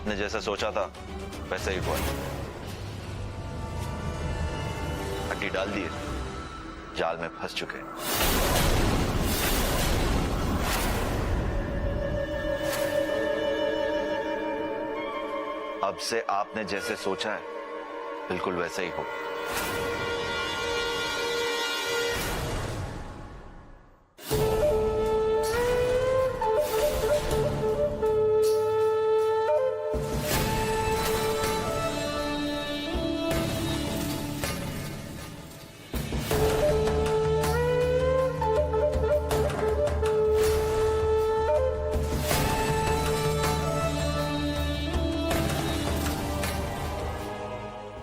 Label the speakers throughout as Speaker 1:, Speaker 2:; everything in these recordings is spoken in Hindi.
Speaker 1: आपने जैसा सोचा था वैसा ही हुआ। हड्डी डाल दिए, जाल में फंस चुके हैं। अब से आपने जैसे सोचा है बिल्कुल वैसा ही हो।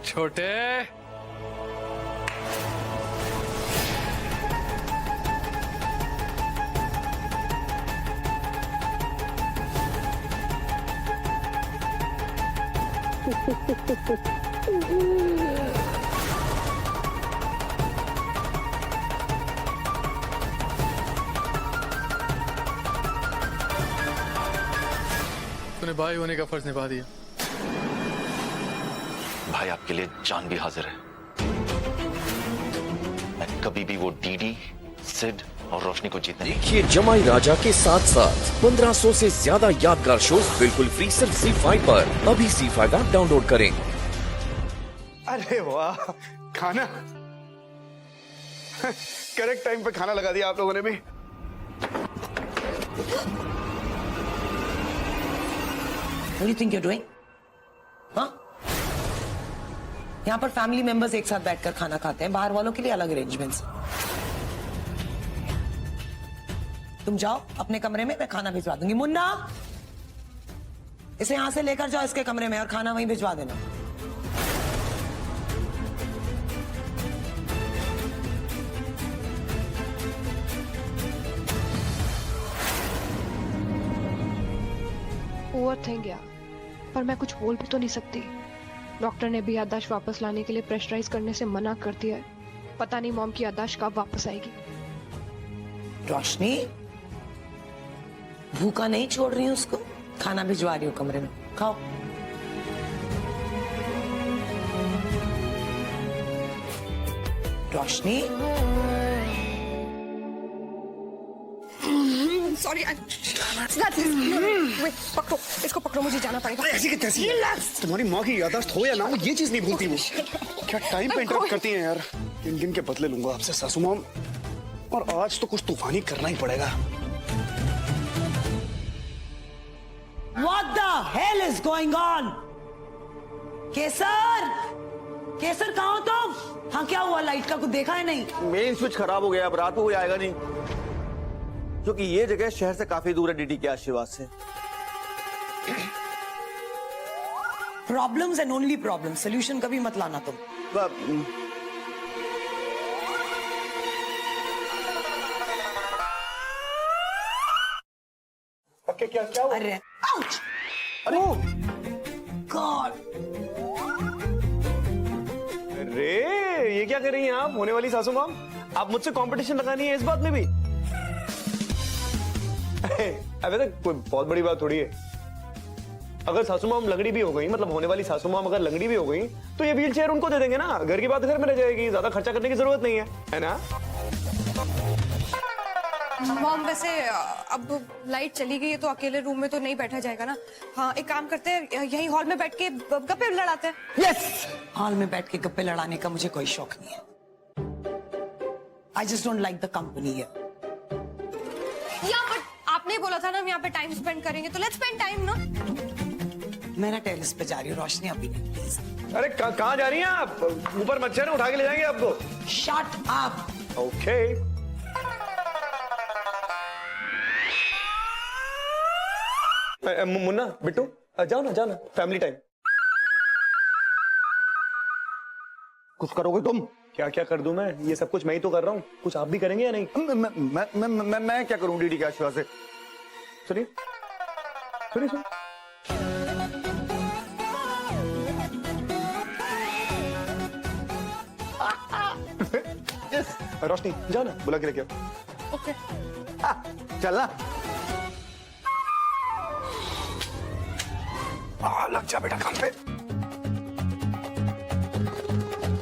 Speaker 2: छोटे तूने भाई होने का फर्ज निभा दिया।
Speaker 1: भाई आपके लिए जान भी हाजिर है। मैं कभी भी वो डीडी, सिड और रोशनी को जीतने नहीं।
Speaker 3: देखिए जमाई राजा के साथ साथ 1500 से ज्यादा यादगार शोज बिल्कुल फ्री सिर्फ ZEE5 पर। अभी ZEE5 ऐप डाउनलोड करें।
Speaker 4: अरे वाह, खाना करेक्ट टाइम पे खाना लगा दिया आप लोगों ने भी।
Speaker 5: What do you think you're doing? हाँ? यहाँ पर फैमिली मेंबर्स एक साथ बैठकर खाना खाते हैं, बाहर वालों के लिए अलग अरेंजमेंट्स। तुम जाओ अपने कमरे में, मैं खाना भिजवा दूंगी। मुन्ना, इसे यहाँ से लेकर जाओ इसके कमरे में और खाना वहीं भिजवा देना।
Speaker 6: ओवरथिंक यार, पर मैं कुछ बोल भी तो नहीं सकती। डॉक्टर ने भी याददाश्त वापस लाने के लिए प्रेशराइज करने से मना कर दिया है। पता नहीं मॉम की याददाश्त कब वापस आएगी।
Speaker 5: रोशनी, भूखा नहीं छोड़ रही हूँ उसको, खाना भिजवा रही हूँ कमरे में, खाओ। रोशनी,
Speaker 6: सॉरी, पकड़ो इसको, पकड़ो, मुझे जाना पड़ेगा।
Speaker 4: ऐसी की तैसी तुम्हारी माँ की याददाश्त हो या ना हो, ये चीज नहीं भूलती वो। क्या टाइम पे इंटरप्ट करती हैं यार। इन गिन के बदले लूंगा आपसे सासू माम, और आज तो कुछ तूफानी करना ही पड़ेगा।
Speaker 5: What the hell is going on? केसर, केसर कहाँ हो तुम? हाँ क्या हुआ, लाइट का कुछ देखा है नहीं?
Speaker 7: मेन स्विच खराब हो गया, अब रात को कोई आएगा नहीं, क्योंकि ये जगह शहर से काफी दूर है डीडी के आशीर्वाद से।
Speaker 5: Problems and only problem, solution कभी मत लाना तुम।
Speaker 4: ओके, क्या क्या हुआ?
Speaker 5: अरे आउच!
Speaker 4: अरे
Speaker 5: गॉड!
Speaker 4: अरे ये क्या कर रही हैं आप, होने वाली सासू माम? आप मुझसे कंपटीशन लगानी है इस बात में भी? अबे तो कोई बहुत बड़ी बात थोड़ी है। अगर सासू माम लंगड़ी भी हो गई, मतलब होने वाली सासू माम अगर लंगड़ी भी हो गई, तो ये व्हील चेयर उनको दे देंगे ना। घर की बात घर में रह जाएगी, ज्यादा खर्चा करने की जरूरत नहीं है ना?
Speaker 8: मॉम, वैसे अब लाइट चली गई है तो अकेले रूम में तो नहीं बैठा जाएगा ना। हाँ, एक काम करते हैं, यहीं हॉल में बैठ के गप्पे लड़ाते हैं।
Speaker 5: यस, हॉल में बैठ के गप्पे लड़ाने का मुझे कोई शौक नहीं है। I just don't like the company here.
Speaker 8: या बट आपने बोला था ना हम यहाँ पे टाइम स्पेंड करेंगे, तो लेट्स स्पेंड टाइम ना।
Speaker 5: मैं ना टेरेस पे जा रही हूँ, रोशनी अभी नहीं प्लीज।
Speaker 4: अरे कहाँ जा रही हैं आप? ऊपर मच्छर है, उठा के ले जाएंगे आपको।
Speaker 5: Shut up.
Speaker 4: Okay. Munna, Bittu, जाओ ना, फैमिली टाइम।
Speaker 7: कुछ करोगे तुम?
Speaker 4: क्या क्या कर दूं मैं? ये सब कुछ मैं ही तो कर रहा हूँ, कुछ आप भी करेंगे या नहीं?
Speaker 7: मैं क्या करूं डीडी के आशीर्वाद से?
Speaker 4: सुनिए सुनिए सुनिए। रोशनी जाओ ना, बुला के लेके आओ।
Speaker 8: ओके।
Speaker 7: चल ना।
Speaker 4: लग जा बेटा काम पे।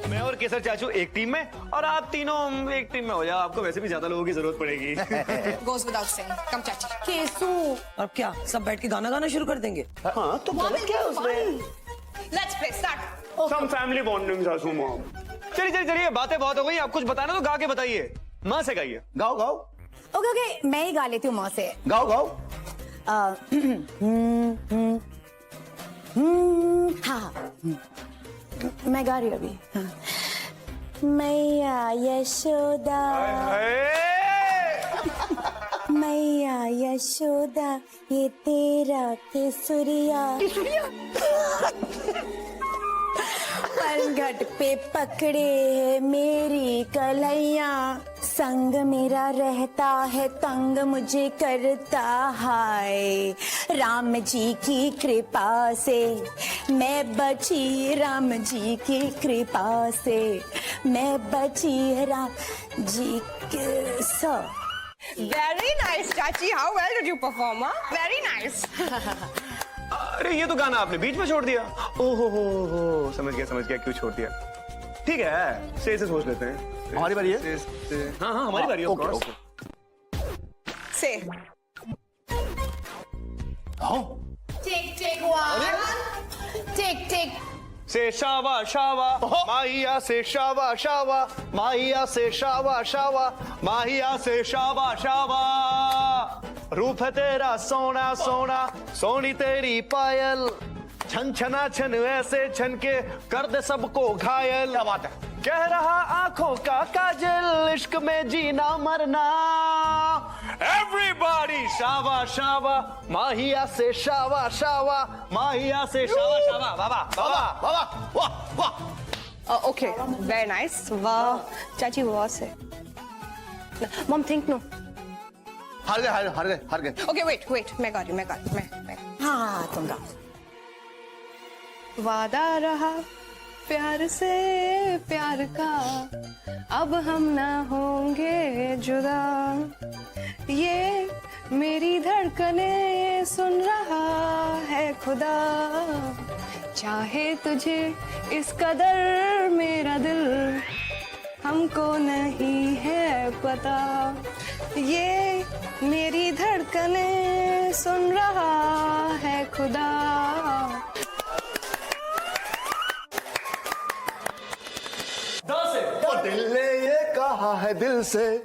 Speaker 4: मैं और केसर चाचू एक टीम में और आप तीनों एक टीम में हो जाओ। आपको वैसे भी ज्यादा लोगों की जरूरत पड़ेगी।
Speaker 8: Goes without saying. Come चाची.
Speaker 5: केसू अब क्या सब बैठ के गाना गाना शुरू कर देंगे?
Speaker 4: हाँ तो गलत क्या है उसमें?
Speaker 8: Let's play. Start.
Speaker 4: Some family bonding सासू माँ। चलिए चलिए बातें बहुत हो गई। आप कुछ बताना तो गा के बताइए। माँ से गाइए।
Speaker 7: गाओ गाओ
Speaker 8: ओके ओके मैं ही गा लेती हूँ माँ से.
Speaker 7: गाओ गाओ।
Speaker 9: हाँ मैं गा रही हूँ अभी. हाँ. मैया यशोदा मैया यशोदा ये तेरा केसुरिया पलघट पे पकड़े है मेरी कलैया संग मेरा रहता है तंग मुझे करता हाय राम जी की कृपा से मैं बची राम जी की कृपा से मैं बची राम जी के सो.
Speaker 8: Very nice चाची. How well did you perform? Very nice.
Speaker 4: अरे ये तो गाना आपने बीच में छोड़ दिया. ओहो समझ गया क्यों छोड़ दिया. ठीक है से सोच लेते हैं.
Speaker 7: हमारी बारी है.
Speaker 4: हाँ हमारी बारी है.
Speaker 7: Okay okay.
Speaker 8: Say.
Speaker 9: Take one. Take.
Speaker 4: से शावा शावा माहिया से शावा शावा माहिया से शावा शावा माहिया से शावा शावा रूप है तेरा सोना सोना सोनी तेरी पायल छन छना छन ऐसे छन के कर दे सबको घायल.
Speaker 7: क्या बात है.
Speaker 4: कह रहा आंखों का काजल इश्क में जीना मरना एवरीबॉडी शावा शावा माहिया से शावा शावा माहिया से शावा शावा. बाबा बाबा
Speaker 7: बाबा वाह वाह.
Speaker 8: Okay. Very nice. वाह चाची वाह से. Mom think no.
Speaker 7: हार गए.
Speaker 8: Okay wait मैं गा रही हूँ मैं.
Speaker 5: हाँ तुम गाओ.
Speaker 8: वादा रहा प्यार से प्यार का अब हम ना होंगे जुदा ये मेरी धड़कने सुन रहा है खुदा चाहे तुझे इस कदर मेरा दिल हमको नहीं है पता ये मेरी धड़कने सुन रहा है खुदा.
Speaker 7: दिल ने ये कहा है दिल से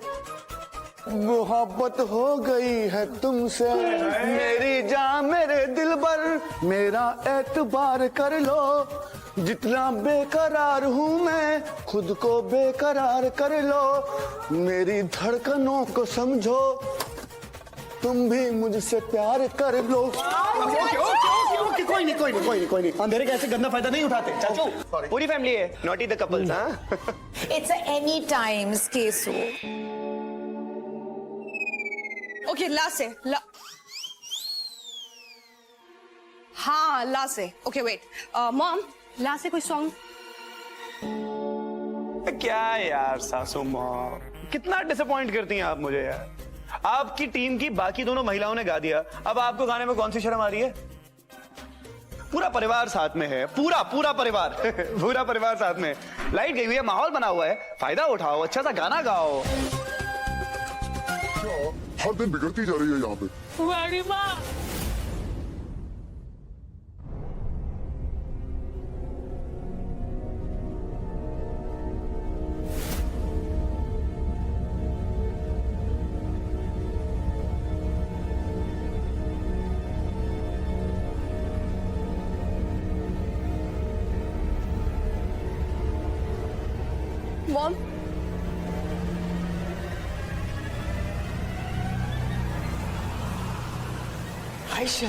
Speaker 7: मोहब्बत हो गई है तुमसे मेरी जान मेरे दिल पर मेरा एतबार कर लो जितना बेकरार हूँ मैं खुद को बेकरार कर लो मेरी धड़कनों को समझो तुम भी मुझसे प्यार कर लो.
Speaker 4: ओके कोई नहीं अंधेरे का ऐसे गंदा फायदा नहीं उठाते चाचू. पूरी फैमिली है नॉटी द कपल्स. हाँ
Speaker 9: It's a any times केसू.
Speaker 8: Okay ला से ला. हाँ ला से. Okay wait. Mom ला से कोई सॉन्ग.
Speaker 4: क्या यार सासू माँ कितना डिसअपॉइंट करती हैं आप मुझे यार. आपकी टीम की बाकी दोनों महिलाओं ने गा दिया. अब आपको गाने में कौन सी शर्म आ रही है. पूरा परिवार साथ में है. पूरा परिवार पूरा परिवार साथ में. लाइट गई हुई है माहौल बना हुआ है. फायदा उठाओ अच्छा सा गाना गाओ.
Speaker 10: हर दिन बिगड़ती जा रही है यहाँ पे.
Speaker 8: Mom.
Speaker 5: आयशा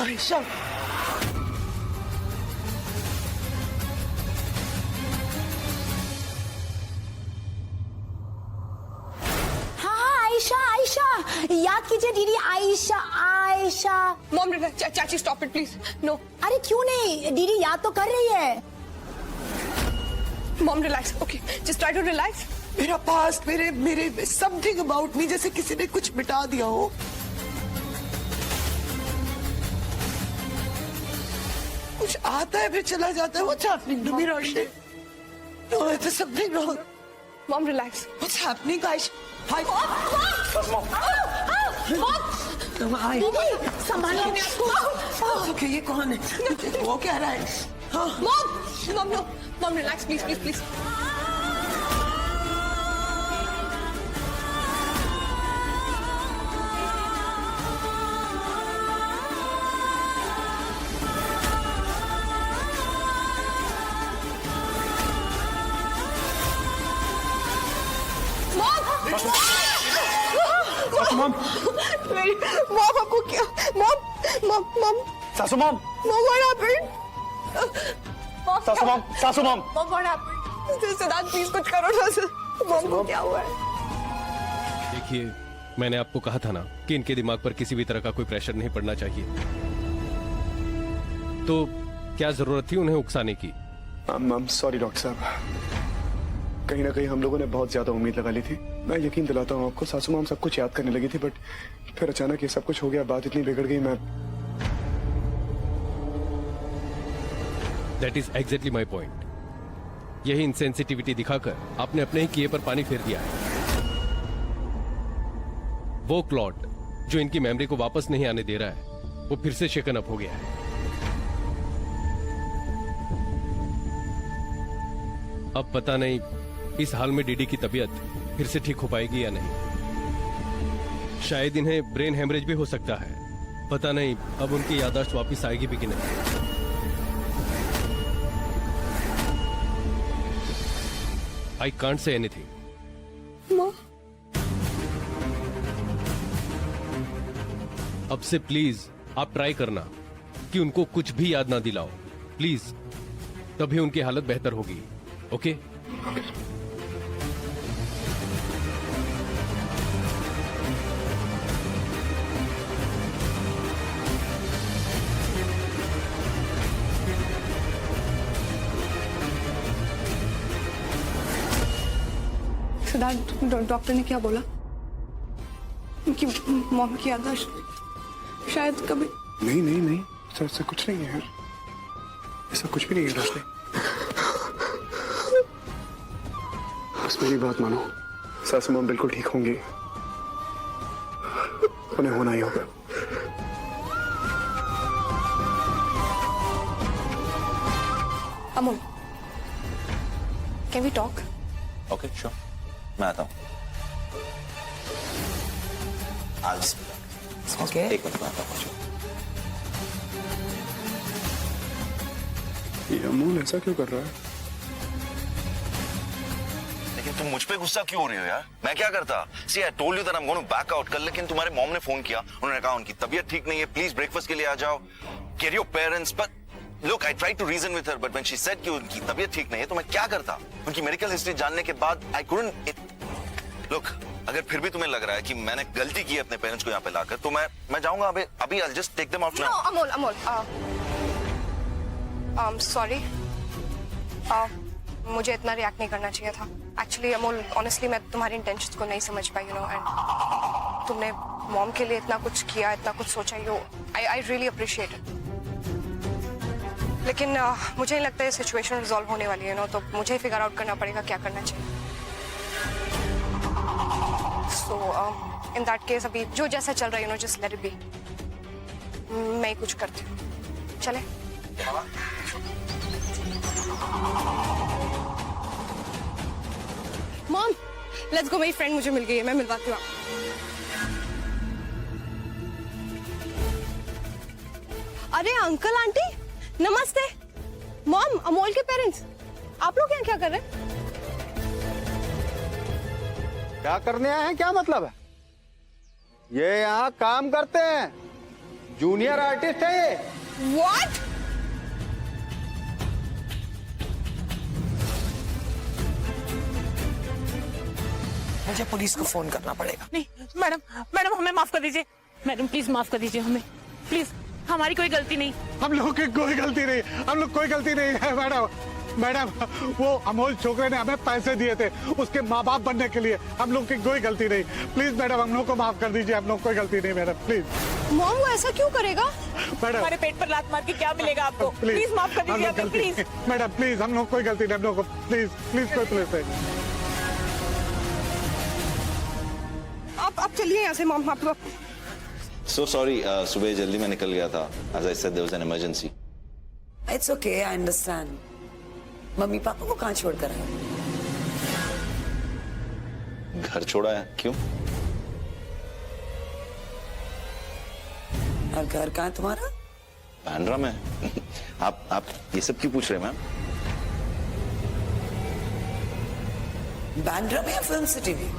Speaker 5: आयशा
Speaker 9: हाँ आयशा याद कीजिए दीदी, आयशा आयशा।
Speaker 8: मॉम चाची स्टॉप इट प्लीज, नो।
Speaker 9: अरे क्यों नहीं दीदी, याद तो कर रही है।
Speaker 8: Mom relax, okay, just try to relax.
Speaker 5: मेरा पास्ट, मेरे समथिंग अबाउट मी, जैसे किसी ने कुछ मिटा दिया हो। कुछ आता है फिर चला जाता है। What's happening to me, Roshni? No, there's something wrong.
Speaker 8: Mom relax.
Speaker 5: What's happening, Aisha? Hi. Hi.
Speaker 9: दीदी संभालो।
Speaker 5: Okay, ये कौन है? वो कह रहा है। हाँ।
Speaker 8: Mom relax please please please.
Speaker 4: Mom,
Speaker 8: mom आपको क्या? मॉम
Speaker 4: सासू मॉम,
Speaker 8: what happened?
Speaker 4: सासू mom.
Speaker 8: Mom what happened? Siddharth please कुछ करो ना। मॉम को क्या हुआ है?
Speaker 11: देखिए, मैंने आपको कहा था ना कि इनके दिमाग पर किसी भी तरह का कोई प्रेशर नहीं पड़ना चाहिए। तो क्या जरूरत थी उन्हें उकसाने की?
Speaker 4: सॉरी डॉक्टर साहब, कहीं ना कहीं हम लोगों ने बहुत ज्यादा उम्मीद लगा ली थी। मैं यकीन दिलाता हूँ आपको, सासू माम सब कुछ याद करने लगी थी, बट फिर अचानक ये सब कुछ हो गया, बात इतनी बिगड़ गई। मैं
Speaker 11: that is exactly my point. यही इनसेंसिटिविटी दिखाकर आपने अपने ही किए पर पानी फेर दिया है। वो क्लॉट जो इनकी मेमोरी को वापस नहीं आने दे रहा है, वो फिर से शेकन अप हो गया है। अब पता नहीं इस हाल में डीडी की तबीयत फिर से ठीक हो पाएगी या नहीं। शायद इन्हें ब्रेन हेमरेज भी हो सकता है। पता नहीं अब उनकी याददाश्त वापस आएगी भी कि नहीं। I can't say anything. अब से प्लीज आप ट्राई करना कि उनको कुछ भी याद ना दिलाओ, प्लीज। तभी उनकी हालत बेहतर होगी। ओके?
Speaker 8: सिद्धार्थ, डॉक्टर ने क्या बोला? उनकी मॉम की याददाश्त शायद कभी।
Speaker 4: नहीं, ऐसा कुछ नहीं है यार, ऐसा कुछ भी नहीं है रोशनी। बस मेरी बात मानो, सासू माम बिल्कुल ठीक होंगी, उन्हें होना ही होगा।
Speaker 8: Amol, can we talk?
Speaker 1: Okay sure, मैं आता हूँ।
Speaker 5: Okay.
Speaker 1: एक मिनट में आता हूँ।
Speaker 4: ये अमूल ऐसा क्यों कर रहा है?
Speaker 1: लेकिन तुम मुझ पे गुस्सा क्यों हो रही हो यार? मैं क्या करता? See I told you that I am going to back out. कल लेकिन तुम्हारे मॉम ने फोन किया, उन्होंने कहा उनकी तबीयत ठीक नहीं है, प्लीज ब्रेकफास्ट के लिए आ जाओ, care your parents. But look, I tried to reason with her, but when she said कि उनकी तबीयत ठीक नहीं है, तो मैं क्या करता? उनकी मेडिकल हिस्ट्री जानने के बाद आई कुडंट। लुक, अगर फिर भी तुम्हें लग रहा है कि मैंने गलती की अपने पेरेंट्स को यहाँ पे लाकर, तो मैं जाऊंगा अभी। I'll just take them out now.
Speaker 8: No, Amol, sorry, मुझे इतना रिएक्ट नहीं करना चाहिए था। एक्चुअली अमोल, ऑनेस्टली मैं तुम्हारी इंटेंशंस को नहीं समझ पाई, यू नो, एंड तुमने मॉम के लिए इतना कुछ किया, इतना कुछ सोचा, आई रियली अप्रिशिएट इट। लेकिन मुझे नहीं लगता ये सिचुएशन रिजॉल्व होने वाली है, नो, तो मुझे फिगर आउट करना पड़ेगा क्या करना चाहिए। So, in that case, अभी जो जैसा चल रहा है, you know, just let it be. मैं ही कुछ करती हूँ। चले? Mom, let's go. मेरी फ्रेंड मुझे मिल गई है, मैं मिलवाती हूँ। अरे अंकल आंटी, नमस्ते। मॉम, अमोल के पेरेंट्स, आप लोग यहाँ क्या कर रहे हैं?
Speaker 7: क्या करने आए हैं, क्या मतलब है? ये यहाँ काम करते हैं, जूनियर आर्टिस्ट है ये।
Speaker 8: What?
Speaker 5: मुझे पुलिस को फोन करना पड़ेगा।
Speaker 12: नहीं मैडम, मैडम हमें माफ कर दीजिए। मैडम प्लीज माफ कर दीजिए हमें, प्लीज। हमारी कोई गलती नहीं।
Speaker 7: हम लोग की कोई गलती नहीं, हम लोग कोई गलती नहीं है मैडम। मैडम वो अमोल छोकरे ने हमें पैसे दिए थे उसके माँ बाप बनने के लिए, हम लोग की कोई गलती नहीं। प्लीज मैडम हम लोग को माफ कर दीजिए, हम लोग कोई गलती नहीं मैडम, प्लीज।
Speaker 8: मॉम वो ऐसा क्यों करेगा?
Speaker 7: मैडम
Speaker 12: हमारे पेट पर लात मार के क्या मिलेगा आपको? प्लीज माफ कर दीजिए हमें, प्लीज।
Speaker 7: मैडम प्लीज, हम लोग कोई गलती नहीं, हम लोग को प्लीज प्लीज कोई पुलिस नहीं।
Speaker 8: आप चलिए यहाँ से मॉम। आप
Speaker 1: सो सॉरी, सुबह जल्दी में निकल गया था। As I said, there was an emergency.
Speaker 5: It's okay, I understand. Mummy papa को कहाँ छोड़ कर आए?
Speaker 1: घर छोड़ा है, क्यों?
Speaker 5: और घर कहाँ है तुम्हारा?
Speaker 1: बांद्रा में। आप ये सब क्यों पूछ रहे हैं मैम?
Speaker 5: बांद्रा में या फिल्म सिटी में?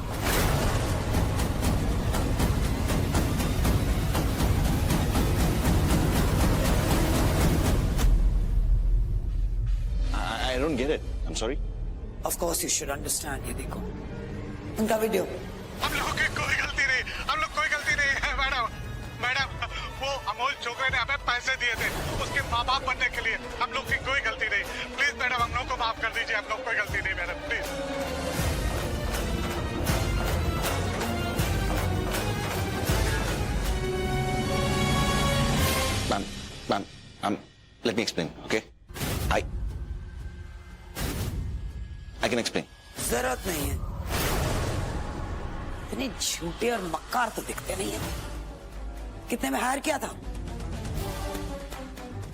Speaker 1: I don't get it. I'm sorry.
Speaker 5: Of course you should understand। ये देखो उनका वीडियो।
Speaker 7: हम लोग की कोई गलती नहीं, हम लोग कोई गलती नहीं है मैडम। मैडम वो अमोल छोकरे ने हमें पैसे दिए थे उसके माँ बाप बनने के लिए, हम लोग की कोई गलती नहीं। प्लीज मैडम हम लोग को माफ कर दीजिए, हम लोग कोई गलती नहीं madam, please.
Speaker 1: Ma'am, let me explain, okay? I can explain.
Speaker 5: जरूरत नहीं है, इतने झूठे और मक्कार तो दिखते नहीं है। कितने में हायर किया था?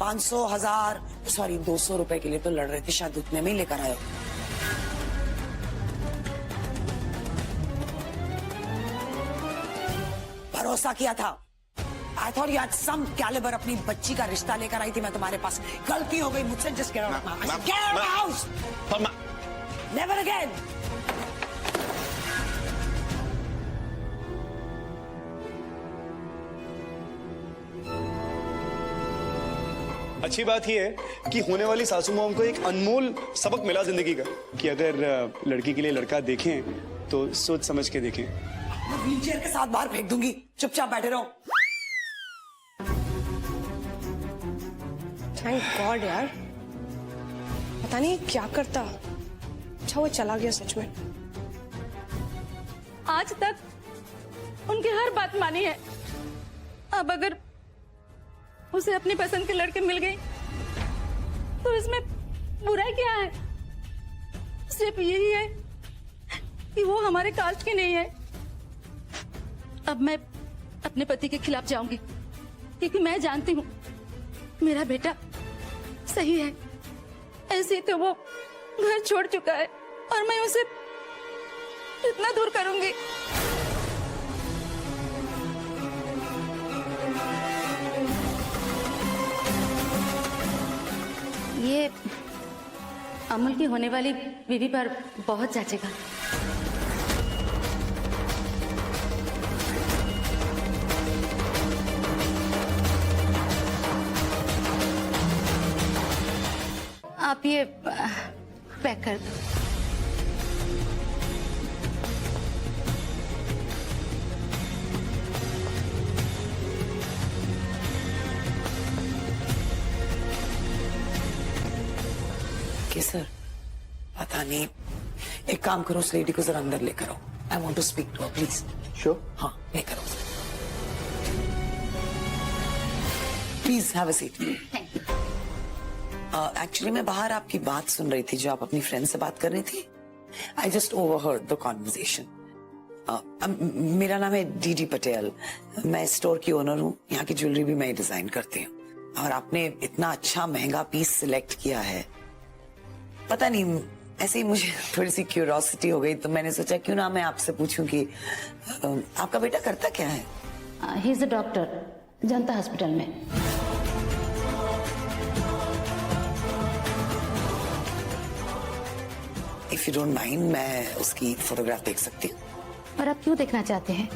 Speaker 5: 500, 1000, सॉरी 200 रुपए के लिए तो लड़ रहे थे, शायद उतने में ही लेकर आए। भरोसा किया था। I thought you had some caliber। अपनी बच्ची का रिश्ता लेकर आई थी मैं तुम्हारे पास, गलती हो गई मुझसे। Just get out of my house। Get out of my house। Never again।
Speaker 4: अच्छी बात यह है कि होने वाली सासू मॉम को एक अनमोल सबक मिला जिंदगी का, कि अगर लड़की के लिए लड़का देखें तो सोच समझ के देखें।
Speaker 5: मैं व्हीलचेयर के साथ बाहर फेंक दूंगी, चुपचाप बैठे रहो।
Speaker 8: थैंक गॉड यार, पता नहीं क्या करता। अच्छा वो चला गया सच में।
Speaker 12: आज तक उनकी हर बात मानी है, अब अगर उसे अपनी पसंद के लड़के मिल गई तो इसमें बुराई क्या है? सिर्फ यही है कि वो हमारे कास्ट की नहीं है। अब मैं अपने पति के खिलाफ जाऊंगी क्योंकि मैं जानती हूँ मेरा बेटा सही है। ऐसे तो वो घर छोड़ चुका है और मैं उसे इतना दूर करूंगी। ये अमूल की होने वाली बीवी पर बहुत जचेगा। आप ये पैक कर दो।
Speaker 5: सर पता नहीं, एक काम करो, उस लेडी को जरा अंदर लेकर आओ। I want to speak to her, please.
Speaker 4: Sure.
Speaker 5: हाँ लेकर आओ please. Have a seat. Actually मैं बाहर आपकी बात सुन रही थी जो आप अपनी फ्रेंड से बात कर रही थी। I just overheard the conversation. मेरा नाम है डीडी पटेल, मैं स्टोर की ओनर हूँ। यहाँ की ज्वेलरी भी मैं ही डिजाइन करती हूँ और आपने इतना अच्छा महंगा पीस सिलेक्ट किया है। पता नहीं ऐसे ही मुझे थोड़ी सी क्यूरियोसिटी हो गई तो मैंने सोचा क्यों ना मैं आपसे पूछूं कि आपका बेटा करता क्या है?
Speaker 12: He is a doctor, Janata hospital में।
Speaker 5: इफ यू डोंट माइंड मैं उसकी फोटोग्राफ देख सकती हूँ?
Speaker 12: और आप क्यों देखना चाहते हैं?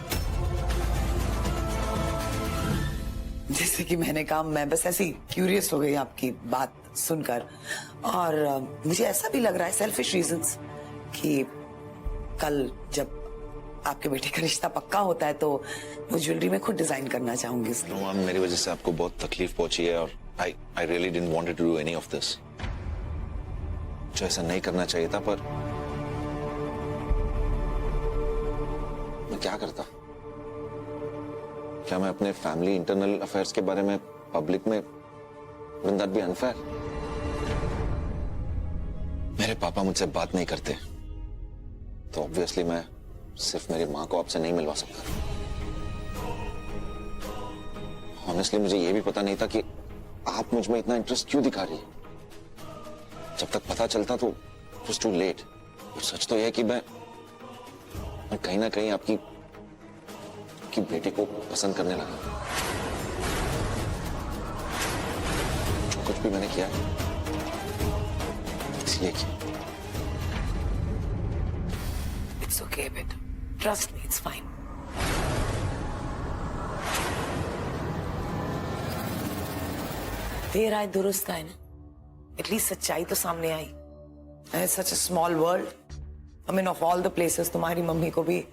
Speaker 5: जैसे कि मैंने कहा, मैं बस ऐसी क्यूरियस हो गई आपकी बात सुनकर। और मुझे ऐसा भी लग रहा है, सेल्फिश रीजंस, कि कल जब आपके बेटे का रिश्ता पक्का होता है तो वो ज्वेलरी मैं खुद डिजाइन करना चाहूंगी उसकी।
Speaker 1: नो मैम, मेरी वजह से आपको बहुत तकलीफ पहुंची है और I really didn't wanted to do any of this. मुझे ऐसा नहीं करना चाहिए था, पर मैं क्या करता? क्या मैं अपने फैमिली इंटरनल अफेयर्स के बारे में पब्लिक में wouldn't that be unfair? मेरे पापा मुझसे बात नहीं करते तो ऑब्वियसली मैं सिर्फ मेरी माँ को आपसे नहीं मिलवा सकता। ऑनेस्टली मुझे ये भी पता नहीं था कि आप मुझ में इतना इंटरेस्ट क्यों दिखा रही है। जब तक पता चलता तो it was too late। और सच तो यह है कि मैं कहीं ना कहीं आपकी बेटी को पसंद करने लगा। जो कुछ भी मैंने किया इसलिए किया।
Speaker 5: It's okay, बेटा। Trust me, it's fine। देर आए दुरुस्त आए ना, एटलीस्ट सच्चाई तो सामने आई। Such a small world. I mean of all the places तुम्हारी मम्मी को भी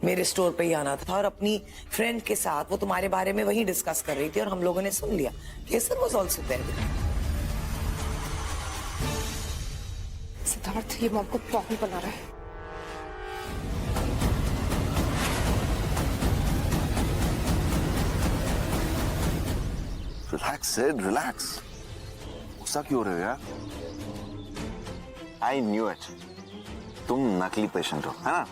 Speaker 5: मेरे स्टोर पे ही आना था और अपनी फ्रेंड के साथ वो तुम्हारे बारे में वही डिस्कस कर रही थी और हम लोगों ने सुन लिया। Kesar was also there.
Speaker 8: Siddharth, ये मॉम को पागल बना रहा है।
Speaker 1: Relax Sid, relax. गुस्सा क्यों हो रहे हो यार? I knew it. तुम नकली पेशेंट हो, है ना?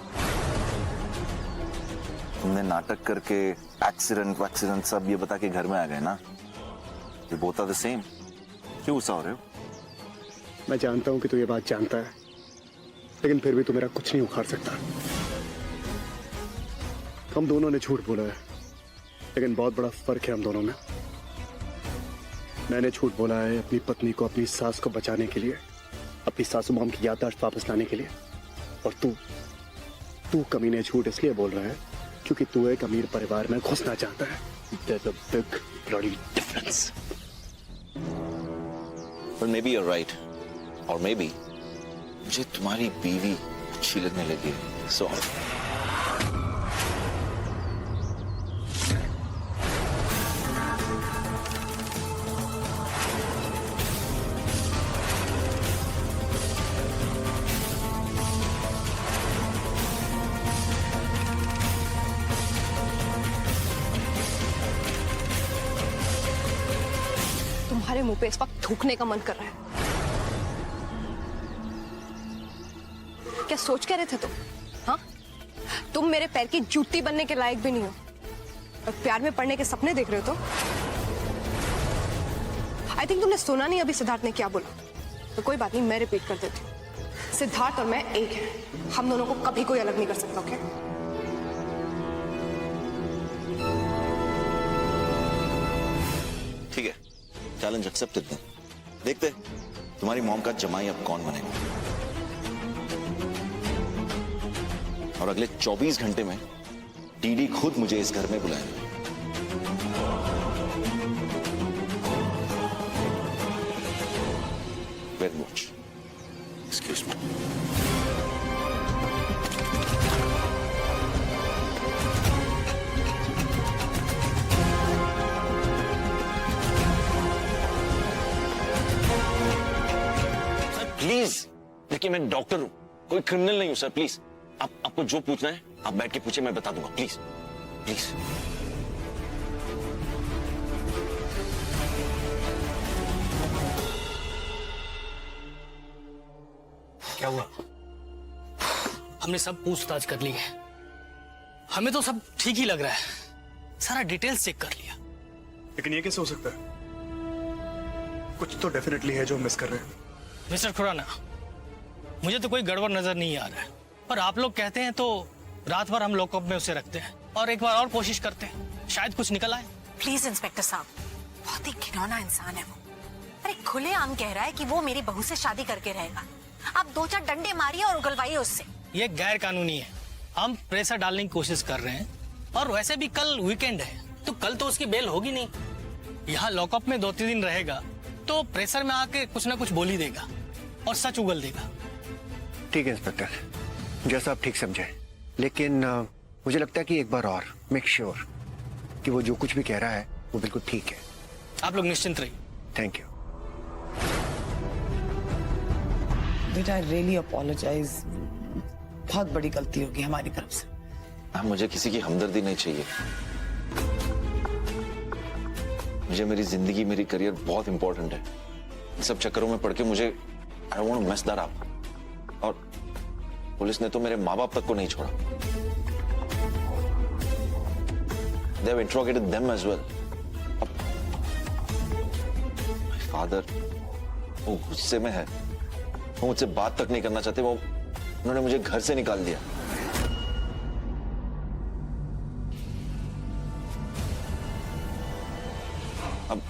Speaker 1: तुमने नाटक करके एक्सीडेंट सब ये बता के घर में आ गए ना। ये बोथ आर द सेम। क्यों गुस्सा हो रहे हो?
Speaker 7: मैं जानता हूं कि तू ये बात जानता है, लेकिन फिर भी तू मेरा कुछ नहीं उखाड़ सकता। हम दोनों ने झूठ बोला है, लेकिन बहुत बड़ा फर्क है हम दोनों में। मैंने झूठ बोला है अपनी पत्नी को अपनी सास को बचाने के लिए, अपनी सासू माम की याददाश्त वापस लाने के लिए, और तू कमीने झूठ इसलिए बोल रहा है क्योंकि तू एक अमीर परिवार में घुसना चाहता है। There's a big bloody difference.
Speaker 1: But maybe you're right, or maybe मुझे तुम्हारी बीवी अच्छी लगने लगी। So
Speaker 8: तुम्हारे मुंह पे इस वक्त थूकने का मन कर रहा है। क्या सोच कह रहे थे तुम? हाँ, तुम मेरे पैर की जूती बनने के लायक भी नहीं हो और प्यार में पड़ने के सपने देख रहे हो। तो आई थिंक तुमने सुना नहीं अभी सिद्धार्थ ने क्या बोला। तो कोई बात नहीं, मैं रिपीट कर देती हूँ। सिद्धार्थ और मैं एक हैं। हम दोनों को कभी कोई अलग नहीं कर सकता। ओके?
Speaker 1: ठीक है, चैलेंज एक्सेप्टेड। दें देखते तुम्हारी मॉम का जमाई अब कौन बनेगा। और अगले 24 घंटे में डीडी खुद मुझे इस घर में बुलाएगा। Very much. Excuse me. Please, देखिए मैं डॉक्टर हूं, कोई क्रिमिनल नहीं हूं सर। प्लीज आपको जो पूछना है आप बैठ के पूछिए, मैं बता दूंगा। Please please.
Speaker 13: क्या हुआ? हमने सब पूछताछ कर ली है, हमें तो सब ठीक ही लग रहा है। सारा डिटेल्स चेक कर लिया।
Speaker 7: लेकिन ये कैसे हो सकता है? कुछ तो डेफिनेटली है जो मिस कर रहे हैं।
Speaker 13: मिस्टर खुराना, मुझे तो कोई गड़बड़ नजर नहीं आ रहा है, पर आप लोग कहते हैं तो रात भर हम लॉकअप में उसे रखते हैं और एक बार और कोशिश करते हैं, शायद कुछ निकल आए।
Speaker 9: प्लीज इंस्पेक्टर साहब, बहुत ही घिनौना इंसान है वो। अरे खुलेआम कह रहा है कि वो मेरी बहू से शादी करके रहेगा। आप 2-4 डंडे मारिए और उगलवाइए उससे।
Speaker 13: ये गैर कानूनी है। हम प्रेशर डालने की कोशिश कर रहे हैं और वैसे भी कल वीकेंड है तो कल तो उसकी बेल होगी नहीं। यहाँ लॉकअप में 2-3 दिन रहेगा तो प्रेशर में आके कुछ ना कुछ बोल ही देगा और सच उगल देगा।
Speaker 7: ठीक है इंस्पेक्टर, जैसा आप ठीक समझे, लेकिन मुझे लगता है कि एक बार और मेक श्योर कि वो जो कुछ भी कह रहा है वो बिल्कुल ठीक है।
Speaker 13: आप लोग निश्चिंत रहिए।
Speaker 7: Thank you.
Speaker 5: बेटा, आई रियली अपोलोजाइज। बहुत बड़ी गलती होगी हमारी तरफ से।
Speaker 1: मैम, मुझे किसी की हमदर्दी नहीं चाहिए। मुझे मेरी जिंदगी, मेरी करियर बहुत इंपॉर्टेंट है। इन सब चक्करों में पड़ के मुझे I don't want to mess that up. और पुलिस ने तो मेरे माँ बाप तक को नहीं छोड़ा। They have interrogated them as well. My father, वो गुस्से में है। वो मुझसे बात तक नहीं करना चाहते। वो उन्होंने मुझे घर से निकाल दिया। अब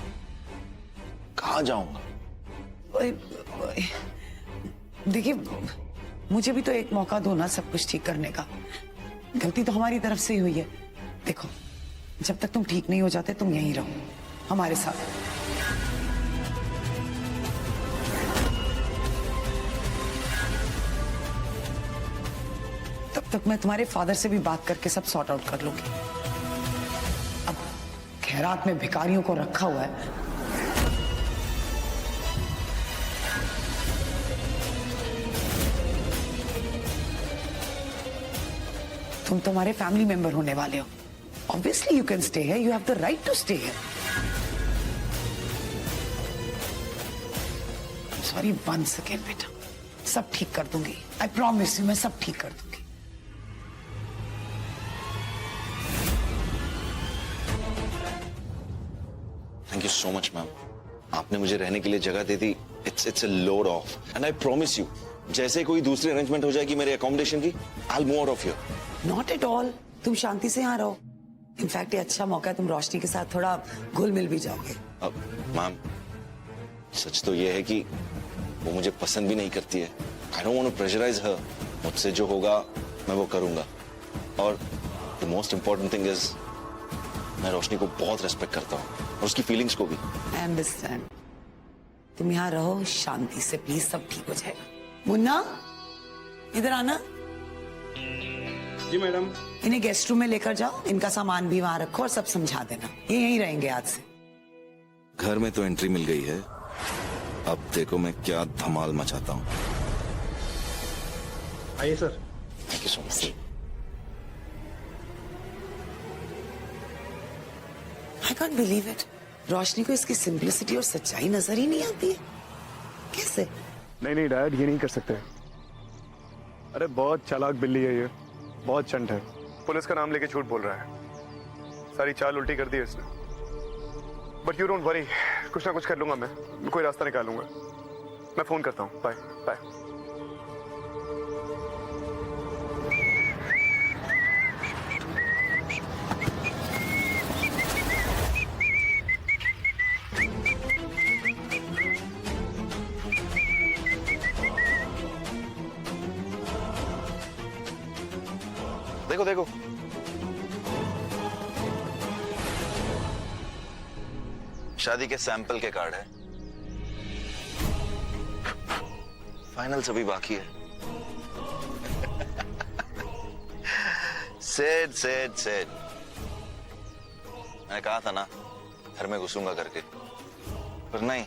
Speaker 1: कहाँ जाऊंगा?
Speaker 5: देखिए, मुझे भी तो एक मौका दो ना सब कुछ ठीक करने का। गलती तो हमारी तरफ से ही हुई है। देखो, जब तक तुम ठीक नहीं हो जाते तुम यहीं रहो हमारे साथ। तब तक मैं तुम्हारे फादर से भी बात करके सब सॉर्ट आउट कर लूंगी। अब खैरात में भिखारियों को रखा हुआ है। तुम तुम्हारे फैमिली मेंबर होने वाले हो। Obviously you can stay here. You have the right to stay here. I'm sorry once again, बेटा। सब ठीक कर दूंगी। I promise you, मैं सब ठीक कर दूंगी।
Speaker 1: Thank you so much, ma'am. आपने मुझे रहने के लिए जगह दे दी। It's a load off. And I promise you, जैसे कोई दूसरी अरेंजमेंट हो जाएगी मेरे अकोमोडेशन की, I'll move out of here.
Speaker 5: Not at all. तुम शांति से यहाँ रहो। इनफैक्ट ये अच्छा मौका है, तुम रोशनी के साथ थोड़ा घुल मिल भी जाओगे।
Speaker 1: अब मैम, सच तो ये है कि वो मुझे पसंद भी नहीं करती है। I don't want to pressurise her. मुझसे जो होगा मैं वो करूंगा। और the most important thing is, मैं रोशनी को बहुत रेस्पेक्ट करता हूँ और उसकी फीलिंग्स को भी।
Speaker 5: I understand. तुम यहाँ रहो शांति से, प्लीज, सब ठीक हो जाएगा। मुन्ना, इधर आना।
Speaker 4: जी मैडम।
Speaker 5: इन्हें गेस्ट रूम में लेकर जाओ। इनका सामान भी वहां रखो और सब समझा देना। ये यहीं रहेंगे आज से।
Speaker 1: घर में तो एंट्री मिल गई है, अब देखो मैं क्या धमाल मचाता हूँ।
Speaker 4: आइए sir.
Speaker 1: Thank you so much.
Speaker 5: I can't believe it. Roshni को इसकी सिंपलिसिटी और सच्चाई नजर ही नहीं आती है। कैसे?
Speaker 4: नहीं डैड, ये नहीं कर सकते। अरे बहुत चालाक बिल्ली है ये, बहुत चंट है। पुलिस का नाम लेके झूठ बोल रहा है। सारी चाल उल्टी कर दी है इसने। बट यू डोंट वरी, कुछ ना कुछ कर लूंगा मैं कोई रास्ता निकालूंगा। मैं फोन करता हूँ। Bye bye.
Speaker 1: देखो देखो, शादी के सैंपल के कार्ड है। फाइनल सभी बाकी है। Said said said. मैंने कहा था ना घर में घुसूंगा करके, पर नहीं।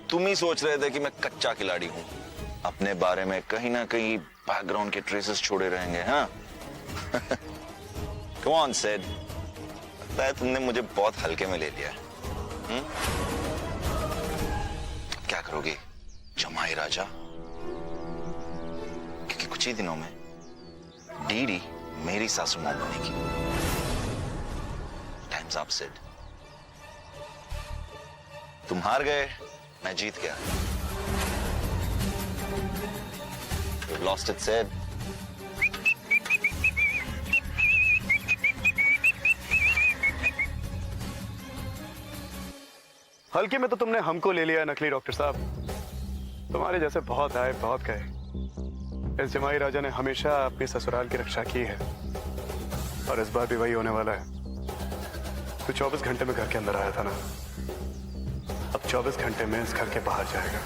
Speaker 1: तुम ही सोच रहे थे कि मैं कच्चा खिलाड़ी हूं, अपने बारे में कहीं ना कहीं बैकग्राउंड के ट्रेसेस छोड़े रहेंगे। हाँ Come on, Sid. लगता है तुमने मुझे बहुत हल्के में ले लिया है। क्या करोगे जमाई राजा? क्योंकि कुछ ही दिनों में डीडी मेरी सासू मां बनेगी। Time's up, Sid. तुम हार गए, मैं जीत गया। You've lost it, Sid.
Speaker 4: हल्के में तो तुमने हमको ले लिया नकली डॉक्टर साहब। तुम्हारे जैसे बहुत आए बहुत गए। इस जमाई राजा ने हमेशा अपने ससुराल की रक्षा की है और इस बार भी वही होने वाला है। तो 24 घंटे में घर के अंदर आया था ना, अब 24 घंटे में इस घर के बाहर जाएगा।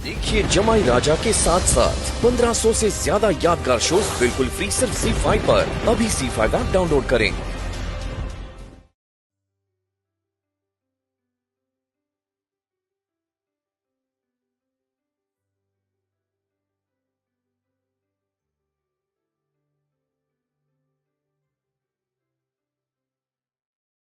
Speaker 1: ठीक
Speaker 3: देखिए जमाई राजा के साथ साथ 1500 से ज्यादा यादगार शोज बिल्कुल फ्री सिर्फ ZEE5 पर। अभी ZEE5 ऐप डाउनलोड करें।